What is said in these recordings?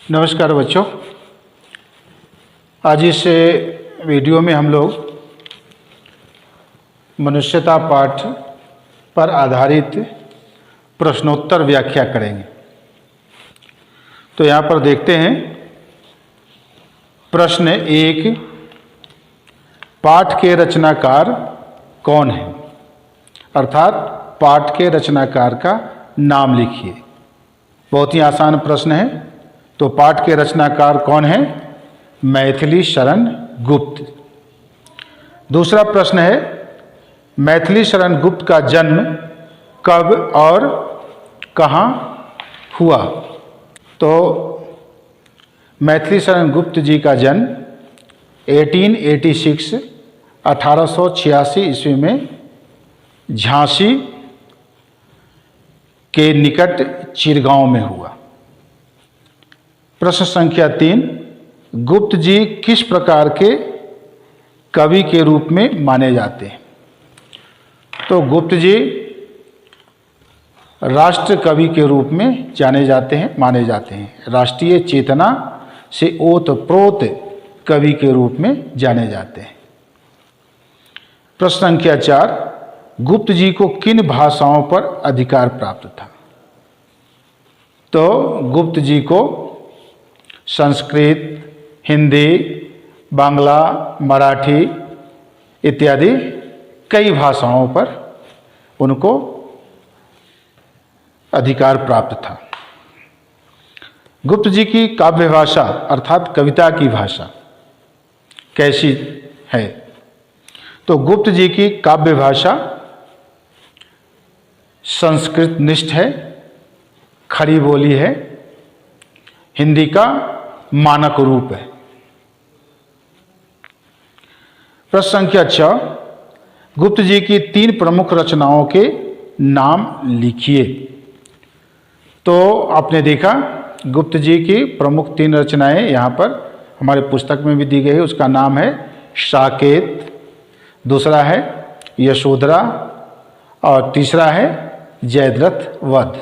नमस्कार बच्चों, आज इस वीडियो में हम लोग मनुष्यता पाठ पर आधारित प्रश्नोत्तर व्याख्या करेंगे। तो यहाँ पर देखते हैं प्रश्न एक, पाठ के रचनाकार कौन है? अर्थात पाठ के रचनाकार का नाम लिखिए। बहुत ही आसान प्रश्न है। तो पाठ के रचनाकार कौन है? मैथिली शरण गुप्त। दूसरा प्रश्न है, मैथिली शरण गुप्त का जन्म कब और कहाँ हुआ? तो मैथिली शरण गुप्त जी का जन्म 1886 ईस्वी में झांसी के निकट चिरगांव में हुआ। प्रश्न संख्या 3, गुप्त जी किस प्रकार के कवि के रूप में माने जाते हैं? तो गुप्त जी राष्ट्र कवि के रूप में माने जाते हैं। राष्ट्रीय चेतना से ओतप्रोत कवि के रूप में जाने जाते हैं। प्रश्न संख्या 4, गुप्त जी को किन भाषाओं पर अधिकार प्राप्त था? तो गुप्त जी को संस्कृत, हिंदी, बांग्ला, मराठी इत्यादि कई भाषाओं पर उनको अधिकार प्राप्त था। गुप्त जी की काव्य भाषा अर्थात कविता की भाषा कैसी है? तो गुप्त जी की काव्य भाषा संस्कृत निष्ठ है, खड़ी बोली है, हिंदी का मानक रूप है। प्रश्न संख्या 6, गुप्त जी की 3 प्रमुख रचनाओं के नाम लिखिए। तो आपने देखा गुप्त जी की प्रमुख 3 रचनाएं यहाँ पर हमारे पुस्तक में भी दी गई है। उसका नाम है साकेत, दूसरा है यशोधरा और तीसरा है जयद्रथ वध।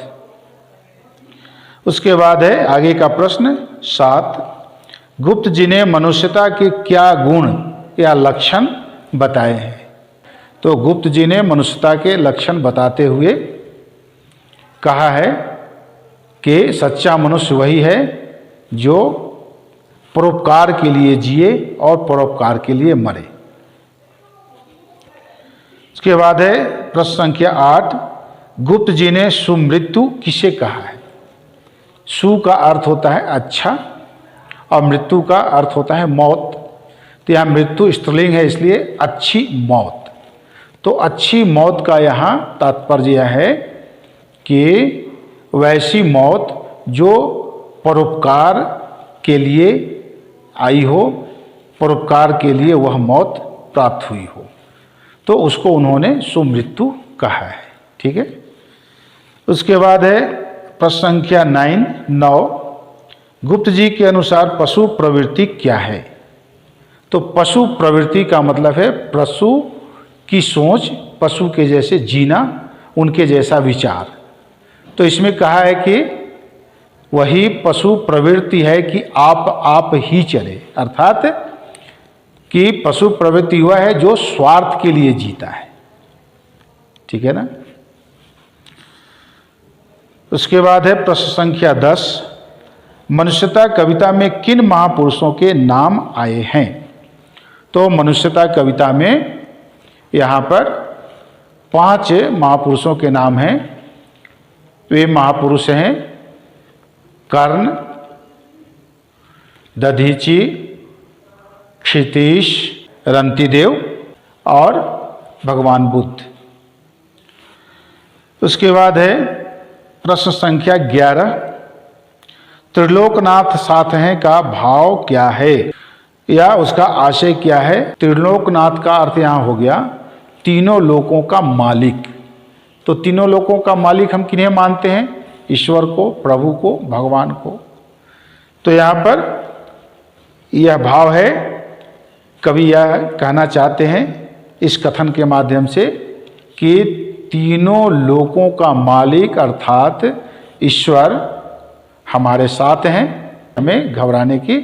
उसके बाद है आगे का प्रश्न 7, गुप्त जी ने मनुष्यता के क्या गुण या लक्षण बताए हैं? तो गुप्त जी ने मनुष्यता के लक्षण बताते हुए कहा है कि सच्चा मनुष्य वही है जो परोपकार के लिए जिए और परोपकार के लिए मरे। उसके बाद है प्रश्न संख्या 8, गुप्त जी ने सुमृत्यु किसे कहा है? सु का अर्थ होता है अच्छा और मृत्यु का अर्थ होता है मौत। तो यहाँ मृत्यु स्त्रीलिंग है, इसलिए अच्छी मौत। तो अच्छी मौत का यहाँ तात्पर्य यह है कि वैसी मौत जो परोपकार के लिए आई हो, परोपकार के लिए वह मौत प्राप्त हुई हो, तो उसको उन्होंने सुमृत्यु कहा है। ठीक है। उसके बाद है प्रश्न संख्या 9, गुप्त जी के अनुसार पशु प्रवृत्ति क्या है? तो पशु प्रवृत्ति का मतलब है पशु की सोच, पशु के जैसे जीना, उनके जैसा विचार। तो इसमें कहा है कि वही पशु प्रवृत्ति है कि आप ही चले, अर्थात कि पशु प्रवृत्ति हुआ है जो स्वार्थ के लिए जीता है। ठीक है ना। उसके बाद है प्रश्न संख्या 10, मनुष्यता कविता में किन महापुरुषों के नाम आए हैं? तो मनुष्यता कविता में यहाँ पर 5 महापुरुषों के नाम हैं। वे महापुरुष हैं कर्ण, दधीची, क्षितिश, रंतिदेव और भगवान बुद्ध। उसके बाद है प्रश्न संख्या 11, त्रिलोकनाथ साथ हैं का भाव क्या है या उसका आशय क्या है? त्रिलोकनाथ का अर्थ यहाँ हो गया तीनों लोकों का मालिक। तो तीनों लोकों का मालिक हम किन्हें मानते हैं? ईश्वर को, प्रभु को, भगवान को। तो यहाँ पर यह भाव है, कवि यह कहना चाहते हैं इस कथन के माध्यम से कि तीनों लोकों का मालिक अर्थात ईश्वर हमारे साथ हैं हमें घबराने की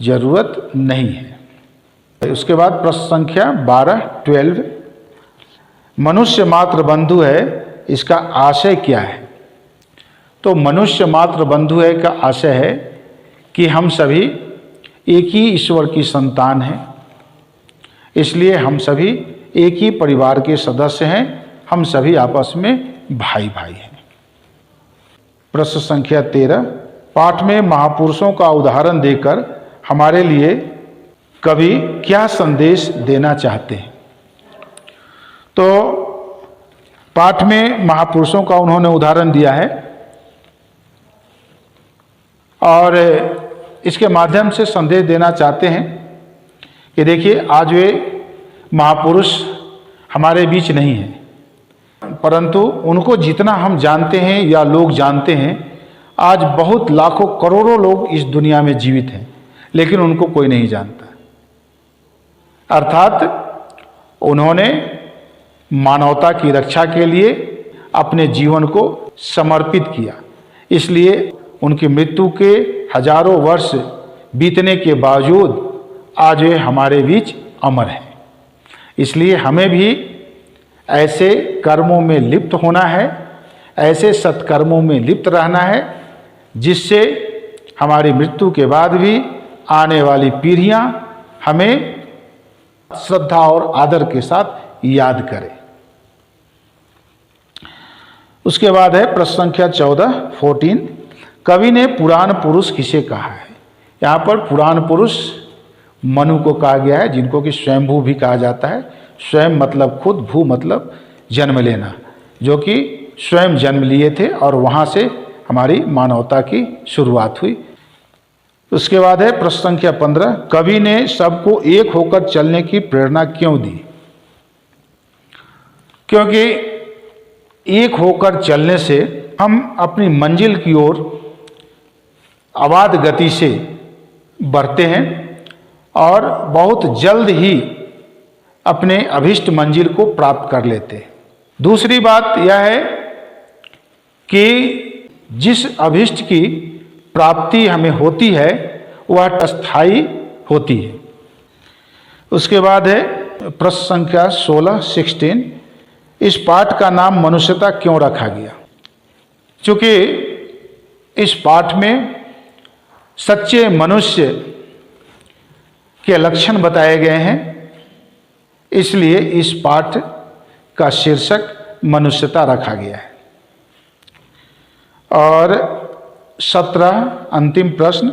जरूरत नहीं है। उसके बाद प्रश्न संख्या 12 मनुष्य मात्र बंधु है, इसका आशय क्या है? तो मनुष्य मात्र बंधु है का आशय है कि हम सभी एक ही ईश्वर की संतान हैं, इसलिए हम सभी एक ही परिवार के सदस्य हैं, हम सभी आपस में भाई भाई हैं। प्रश्न संख्या 13 पाठ में महापुरुषों का उदाहरण देकर हमारे लिए कवि क्या संदेश देना चाहते हैं? तो पाठ में महापुरुषों का उन्होंने उदाहरण दिया है और इसके माध्यम से संदेश देना चाहते हैं कि देखिए, आज वे महापुरुष हमारे बीच नहीं हैं, परंतु उनको जितना हम जानते हैं या लोग जानते हैं, आज बहुत लाखों करोड़ों लोग इस दुनिया में जीवित हैं, लेकिन उनको कोई नहीं जानता। अर्थात उन्होंने मानवता की रक्षा के लिए अपने जीवन को समर्पित किया, इसलिए उनकी मृत्यु के हजारों वर्ष बीतने के बावजूद आज वे हमारे बीच अमर हैं। इसलिए हमें भी ऐसे कर्मों में लिप्त होना है, ऐसे सत्कर्मों में लिप्त रहना है, जिससे हमारी मृत्यु के बाद भी आने वाली पीढ़ियां हमें श्रद्धा और आदर के साथ याद करें। उसके बाद है प्रश्न संख्या 14 कवि ने पुराण पुरुष किसे कहा है? यहाँ पर पुराण पुरुष मनु को कहा गया है, जिनको कि स्वयंभू भी कहा जाता है। स्वयं मतलब खुद, भू मतलब जन्म लेना, जो कि स्वयं जन्म लिए थे और वहाँ से हमारी मानवता की शुरुआत हुई। उसके बाद है प्रश्न संख्या 15 कवि ने सबको एक होकर चलने की प्रेरणा क्यों दी? क्योंकि एक होकर चलने से हम अपनी मंजिल की ओर अबाध गति से बढ़ते हैं और बहुत जल्द ही अपने अभिष्ट मंजिल को प्राप्त कर लेते हैं। दूसरी बात यह है कि जिस अभिष्ट की प्राप्ति हमें होती है वह अस्थायी होती है। उसके बाद है प्रश्न संख्या 16 इस पाठ का नाम मनुष्यता क्यों रखा गया? क्योंकि इस पाठ में सच्चे मनुष्य के लक्षण बताए गए हैं, इसलिए इस पाठ का शीर्षक मनुष्यता रखा गया है। और 17 अंतिम प्रश्न,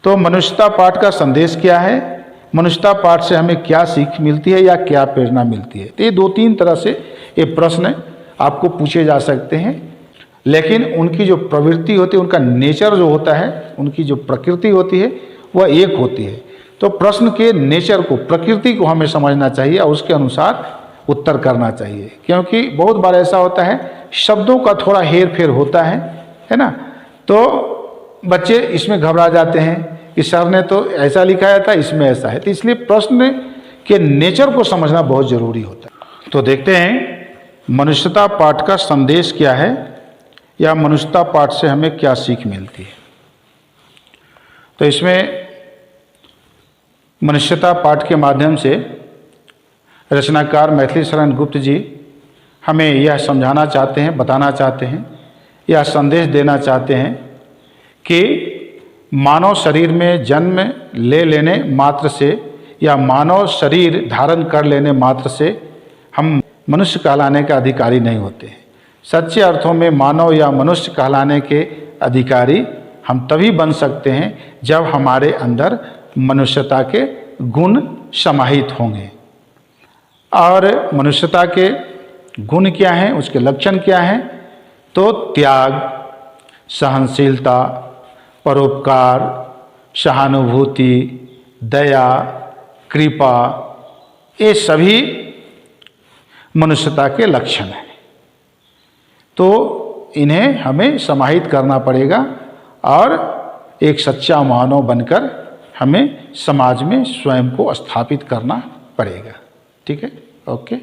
तो मनुष्यता पाठ का संदेश क्या है? मनुष्यता पाठ से हमें क्या सीख मिलती है या क्या प्रेरणा मिलती है? तो ये 2-3 तरह से ये प्रश्न आपको पूछे जा सकते हैं, लेकिन उनकी जो प्रवृत्ति होती है, उनका नेचर जो होता है, उनकी जो प्रकृति होती है वह एक होती है। तो प्रश्न के नेचर को, प्रकृति को हमें समझना चाहिए और उसके अनुसार उत्तर करना चाहिए, क्योंकि बहुत बार ऐसा होता है शब्दों का थोड़ा हेर फेर होता है ना, तो बच्चे इसमें घबरा जाते हैं कि सर ने तो ऐसा लिखाया था, इसमें ऐसा है। तो इसलिए प्रश्न के नेचर को समझना बहुत जरूरी होता है। तो देखते हैं मनुष्यता पाठ का संदेश क्या है या मनुष्यता पाठ से हमें क्या सीख मिलती है। तो इसमें मनुष्यता पाठ के माध्यम से रचनाकार मैथिली शरण गुप्त जी हमें यह समझाना चाहते हैं, बताना चाहते हैं, यह संदेश देना चाहते हैं कि मानव शरीर में जन्म ले लेने मात्र से या मानव शरीर धारण कर लेने मात्र से हम मनुष्य कहलाने का अधिकारी नहीं होते हैं। सच्चे अर्थों में मानव या मनुष्य कहलाने के अधिकारी हम तभी बन सकते हैं जब हमारे अंदर मनुष्यता के गुण समाहित होंगे। और मनुष्यता के गुण क्या हैं, उसके लक्षण क्या हैं? तो त्याग, सहनशीलता, परोपकार, सहानुभूति, दया, कृपा, ये सभी मनुष्यता के लक्षण हैं। तो इन्हें हमें समाहित करना पड़ेगा और एक सच्चा मानव बनकर हमें समाज में स्वयं को स्थापित करना पड़ेगा। ठीक है, ओके,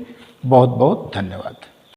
बहुत बहुत धन्यवाद।